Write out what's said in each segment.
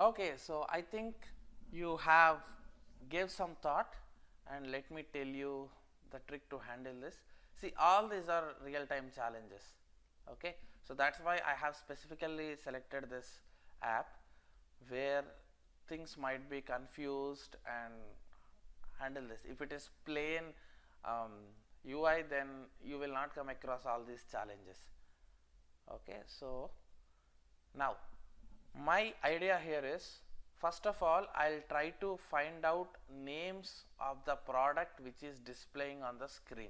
Okay, so I think you have gave some thought, and let me tell you the trick to handle this. See, all these are real-time challenges. Okay, so that's why I have specifically selected this app where things might be confused and handle this. If it is plain UI, then you will not come across all these challenges. Okay, so now my idea here is, first of all, I'll try to find out names of the product which is displaying on the screen.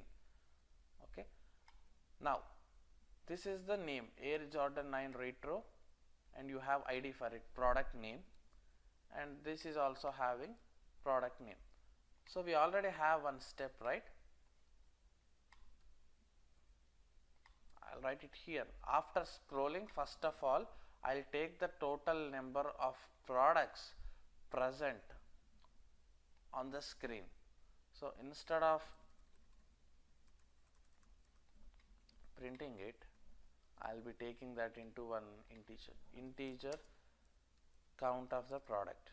Okay, now this is the name Air Jordan 9 Retro, and you have ID for it, product name, and this is also having product name. So we already have one step, right? I'll write it here. After scrolling, first of all, I'll take the total number of products present on the screen. So instead of printing it, I'll be taking that into one integer count of the product.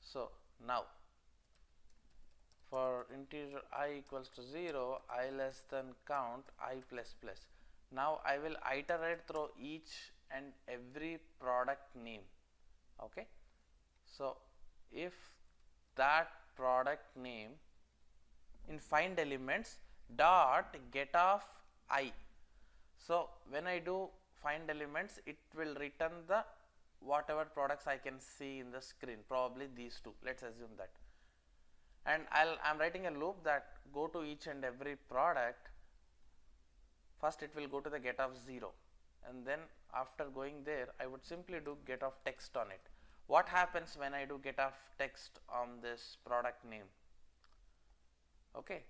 So now for integer I equals to 0, I less than count I plus plus. Now I will iterate through each and every product name. Okay, so if that product name in find elements dot get of I, so when I do find elements, it will return the whatever products I can see in the screen, probably these two, let's assume that. And I'm writing a loop that go to each and every product. First it will go to the get of 0, and then after going there, I would simply do get of text on it. What happens when I do get of text on this product name? Okay,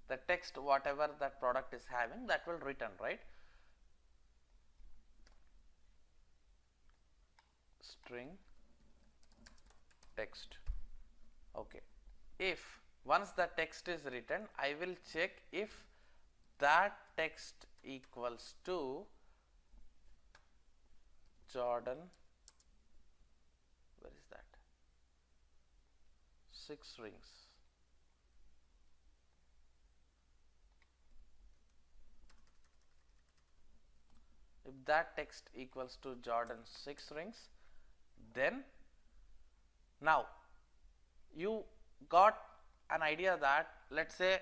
the text whatever that product is having, that will return, right? String text. Okay, if once the text is written, I will check if that text equals to Jordan, where is that, 6 rings. If that text equals to Jordan 6 rings, then now you got an idea that, let's say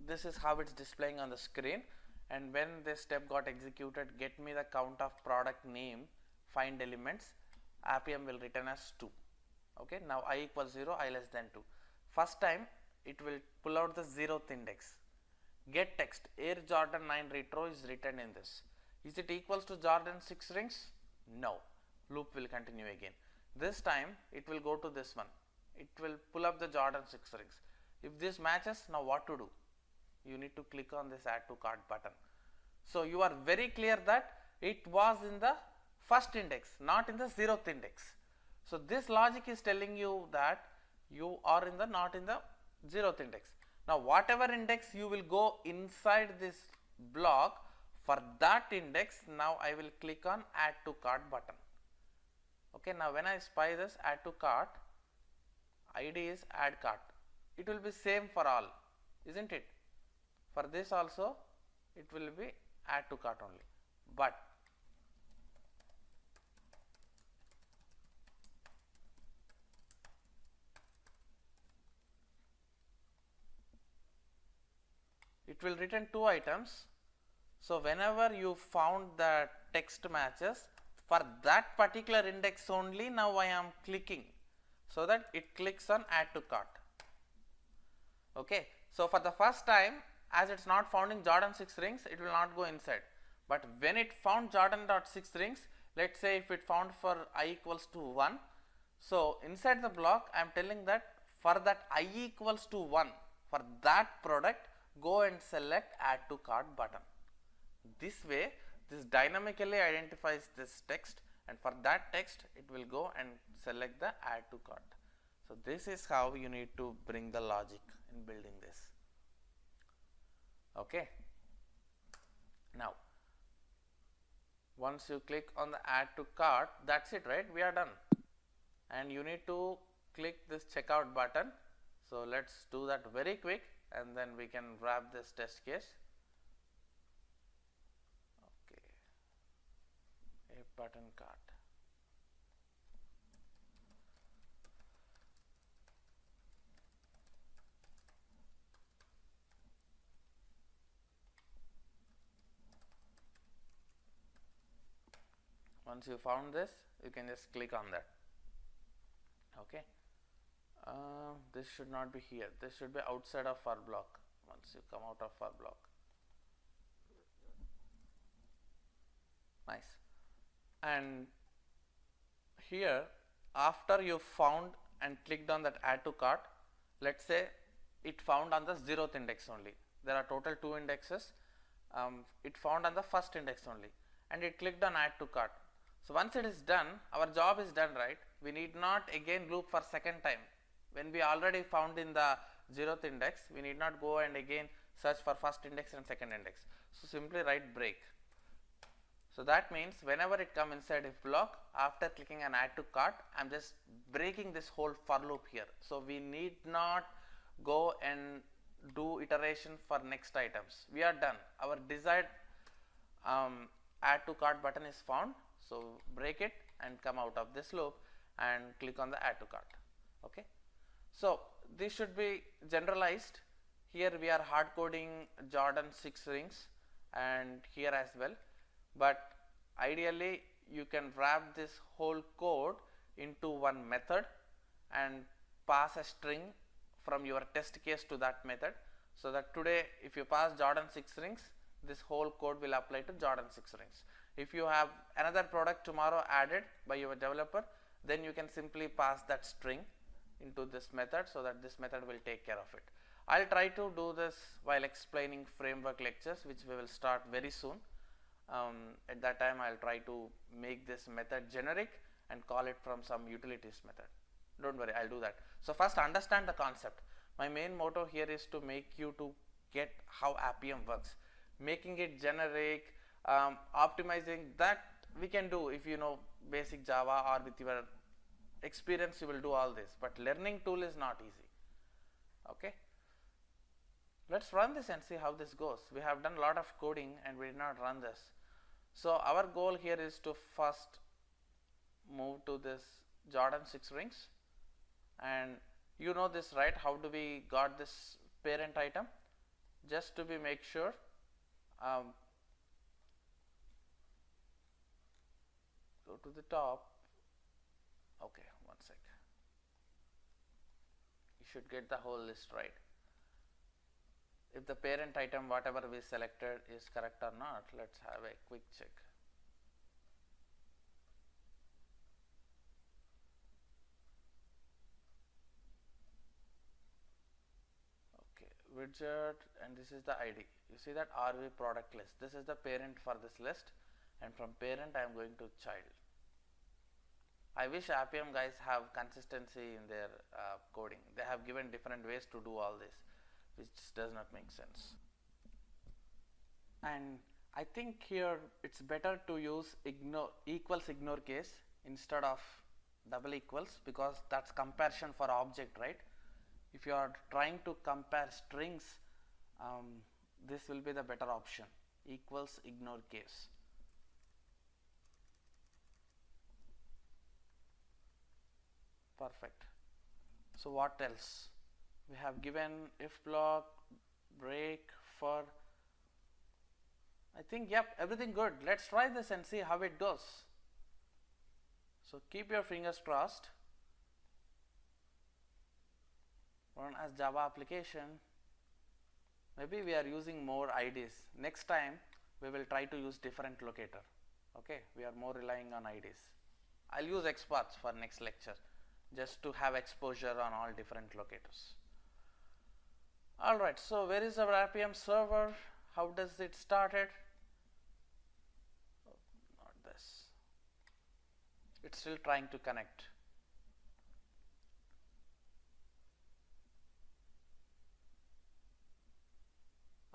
this is how it's displaying on the screen, and when this step got executed, get me the count of product name, find elements, Appium will return as 2. Okay, now I equals 0, I less than 2. First time it will pull out the 0th index. Get text Air Jordan 9 Retro is written in this. Is it equals to Jordan 6 rings? No. Loop will continue again. This time it will go to this one. It will pull up the Jordan 6 rings. If this matches, now what to do? You need to click on this add to cart button. So you are very clear that it was in the first index, not in the 0th index. So this logic is telling you that you are in the not in the 0th index. Now whatever index you will go inside this block, for that index, now I will click on add to cart button. Okay, now when I spy this add to cart, ID is add cart. It will be same for all, isn't it? For this also it will be add to cart only, but it will return 2 items. So whenever you found that text matches, for that particular index only, now I am clicking, so that it clicks on add to cart. Okay, so for the first time, as it's not found in Jordan 6 rings, it will not go inside. But when it found Jordan.6 rings, let's say if it found for I equals to 1, so inside the block I am telling that for that I equals to 1, for that product, go and select add to cart button. This way this dynamically identifies this text, and for that text it will go and select the add to cart. So this is how you need to bring the logic in building this. Okay, now Once you click on the add to cart, that's it, right? We are done. And you need to click this checkout button. So let's do that very quick, and then we can wrap this test case. Okay, a button cart. Once you found this, you can just click on that. Okay, this should not be here, this should be outside of our block. Once you come out of our block, nice. And here, after you found and clicked on that add to cart, let's say it found on the 0th index only. There are total 2 indexes. It found on the first index only, and it clicked on add to cart. So once it is done, our job is done, right? We need not again loop for second time. When we already found in the 0th index, we need not go and again search for first index and second index. So simply write break. So that means whenever it come inside if block, after clicking an add to cart, I'm just breaking this whole for loop here. So we need not go and do iteration for next items. We are done. Our desired add to cart button is found. So break it and come out of this loop and click on the add to cart. Okay. So this should be generalized. Here we are hard coding Jordan 6 rings, and here as well. But ideally you can wrap this whole code into one method and pass a string from your test case to that method, so that today if you pass Jordan 6 rings, this whole code will apply to Jordan 6 rings. If you have another product tomorrow added by your developer, then you can simply pass that string into this method, so that this method will take care of it. I'll try to do this while explaining framework lectures, which we will start very soon. At that time I'll try to make this method generic and call it from some utilities method. Don't worry, I'll do that. So first understand the concept. My main motto here is to make you to get how Appium works. Making it generic, optimizing, that we can do if you know basic Java, or with your experience you will do all this, but learning tool is not easy. Okay, let's run this and see how this goes. We have done a lot of coding and we did not run this. So our goal here is to first move to this Jordan 6 rings, and you know this, right? How do we got this parent item? Just to be make sure, go to the top. Okay, one sec. You should get the whole list right. If the parent item whatever we selected is correct or not, let's have a quick check. Okay, widget, and this is the ID. You see that RV product list. This is the parent for this list, and from parent I am going to child. I wish Appium guys have consistency in their coding. They have given different ways to do all this, which does not make sense. And I think here it's better to use ignore equals ignore case instead of double equals, because that's comparison for object, right? If you are trying to compare strings, this will be the better option, equals ignore case. Perfect. So what else? We have given if block, break, for. I think, yep, everything good. Let's try this and see how it goes. So keep your fingers crossed. Run as Java application. Maybe we are using more IDs. Next time we will try to use different locator. Okay, we are more relying on IDs. I'll use XPaths for next lecture, just to have exposure on all different locators. Alright, so where is our Appium server? How does it started? Oh, not this. It's still trying to connect.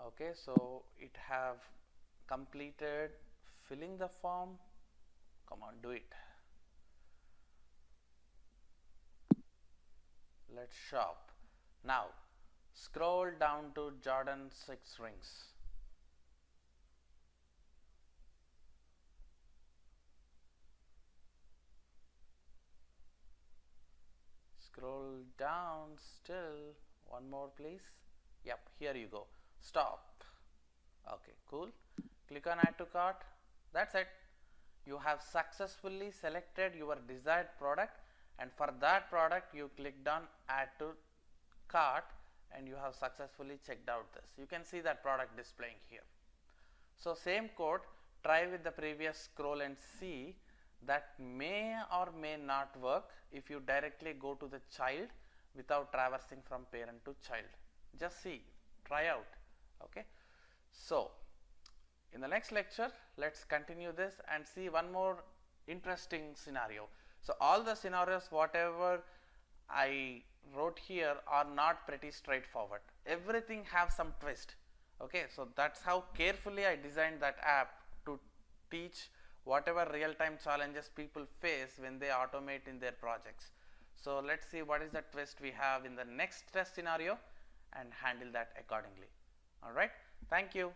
Okay, so it have completed filling the form. Come on, do it. Let's shop. Now scroll down to Jordan 6 rings. Scroll down still. One more please. Yep, here you go. Stop. Okay, cool. Click on add to cart. That's it. You have successfully selected your desired product, and for that product you clicked on add to cart and you have successfully checked out this. You can see that product displaying here. So same code, try with the previous scroll and see. That may or may not work if you directly go to the child without traversing from parent to child. Just see, try out. Okay. So in the next lecture, let's continue this and see one more interesting scenario. So all the scenarios whatever I wrote here are not pretty straightforward. Everything have some twist. Okay, so that's how carefully I designed that app to teach whatever real-time challenges people face when they automate in their projects. So let's see what is the twist we have in the next test scenario and handle that accordingly. All right, thank you.